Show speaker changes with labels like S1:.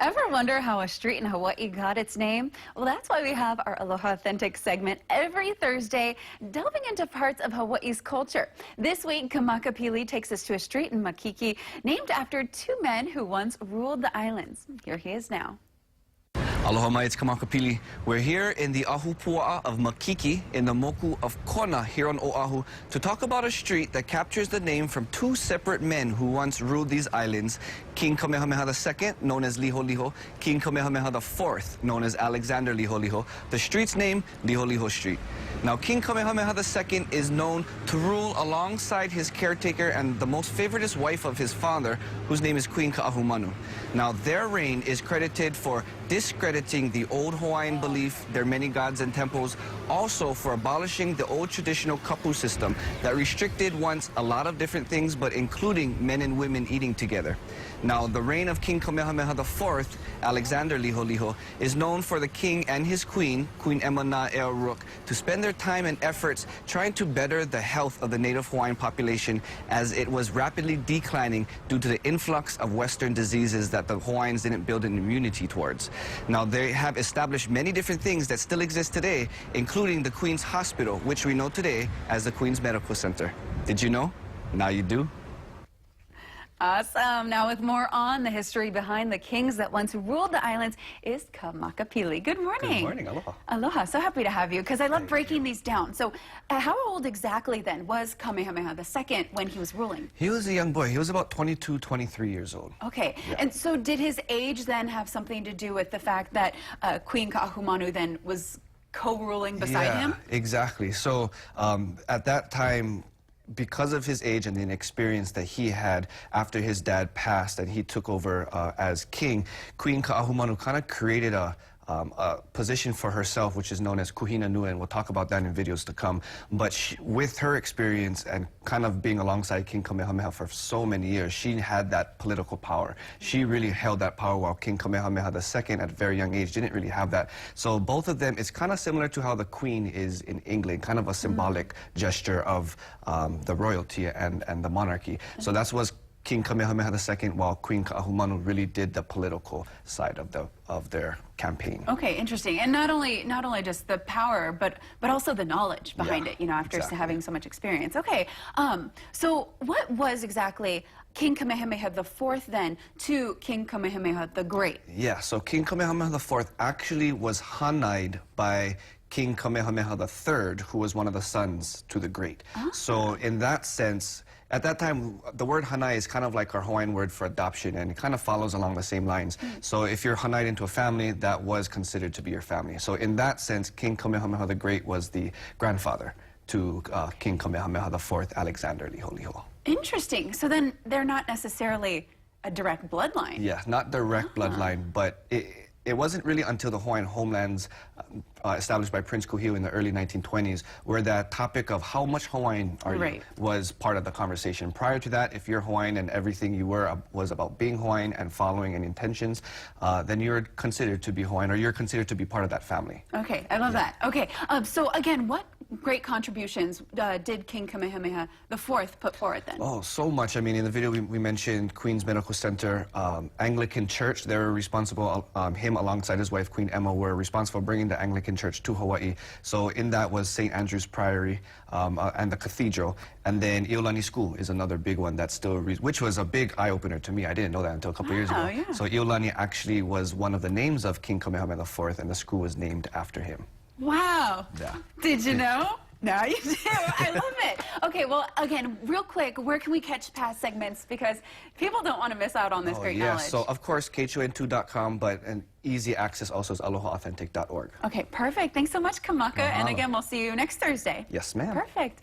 S1: Ever wonder how a street in Hawaii got its name? Well, that's why we have our Aloha Authentic segment every Thursday, delving into parts of Hawaii's culture. This week, Kamakapili takes us to a street in Makiki named after two men who once ruled the islands. Here he is now.
S2: Aloha mai, it's Kamakapili. We're here in the Ahupua'a of Makiki in the Moku of Kona here on Oahu to talk about a street that captures the name from two separate men who once ruled these islands, King Kamehameha II, known as Liholiho, King Kamehameha IV, known as Alexander Liholiho. The street's name, Liholiho Street. Now, King Kamehameha II is known to rule alongside his caretaker and the most favoritist wife of his father, whose name is Queen Ka'ahumanu. Now, their reign is credited for discrediting the old Hawaiian belief, their many gods and temples, also for abolishing the old traditional kapu system that restricted once a lot of different things, but including men and women eating together. Now, the reign of King Kamehameha IV, Alexander Liholiho, is known for the king and his queen, Queen Emana'ea-Rook, to spend their time and efforts trying to better the health of the native Hawaiian population as it was rapidly declining due to the influx of Western diseases that the Hawaiians didn't build an immunity towards. Now, they have established many different things that still exist today, including the Queen's Hospital, which we know today as the Queen's Medical Center. Did you know? Now you do.
S1: Awesome. Now, with more on the history behind the kings that once ruled the islands is Kamakapili. Good morning.
S2: Good morning. Aloha.
S1: Aloha. So happy to have you because I love breaking these down. So how old exactly then was Kamehameha II when he was ruling?
S2: He was a young boy. He was about 22, 23 years old.
S1: Okay.
S2: Yeah.
S1: And so did his age then have something to do with the fact that Queen Ka'ahumanu then was co-ruling beside him?
S2: Exactly. So at that time, because of his age and the inexperience that he had after his dad passed and he took over as king, Queen Ka'ahumanu kind of created a position for herself, which is known as Kuhina Nui, and we'll talk about that in videos to come. But with her experience and kind of being alongside King Kamehameha for so many years, she had that political power. She really held that power while King Kamehameha II at a very young age didn't really have that. So both of them, it's kind of similar to how the Queen is in England, kind of a symbolic gesture of the royalty and the monarchy. So that's what's King Kamehameha II, while Queen Ka'ahumanu really did the political side of their campaign.
S1: Okay, interesting. And not only just the power, but also the knowledge behind it, you know, after having so much experience. Okay, so what was exactly King Kamehameha IV then to King Kamehameha the Great?
S2: Yeah, so King Kamehameha IV actually was hanai'd by King Kamehameha III, who was one of the sons to the Great. So in that sense, at that time, the word hanai is kind of like our Hawaiian word for adoption, and it kind of follows along the same lines. So if you're hanai'd into a family, that was considered to be your family. So in that sense, King Kamehameha the Great was the grandfather to King Kamehameha IV, Alexander Liholiho.
S1: Interesting. So then they're not necessarily a direct bloodline.
S2: Yeah, not direct bloodline, but it wasn't really until the Hawaiian homelands established by Prince Kuhio in the early 1920s where that topic of how much Hawaiian are you was part of the conversation. Prior to that, if you're Hawaiian and everything you were was about being Hawaiian and following any intentions, then you're considered to be Hawaiian, or you're considered to be part of that family.
S1: Okay, I love that. Okay, so again, what great contributions did King Kamehameha IV put forward then?
S2: Oh, so much. I mean, in the video we mentioned Queen's Medical Center, Anglican Church. They were responsible, him alongside his wife Queen Emma were responsible for bringing the Anglican Church to Hawaii. So in that was St. Andrew's Priory and the cathedral. And then Iolani School is another big one that's still, which was a big eye-opener to me. I didn't know that until a couple years ago.
S1: Yeah.
S2: So Iolani actually was one of the names of King Kamehameha IV, and the school was named after him.
S1: Wow.
S2: Yeah.
S1: Did you know? Now you do. I love it. Okay, well, again, real quick, where can we catch past segments? Because people don't want to miss out on this great knowledge.
S2: So, of course, KHON2.com, but an easy access also is aloha-authentic.org.
S1: Okay, perfect. Thanks so much, Kamaka. And again, we'll see you next Thursday.
S2: Yes, ma'am.
S1: Perfect.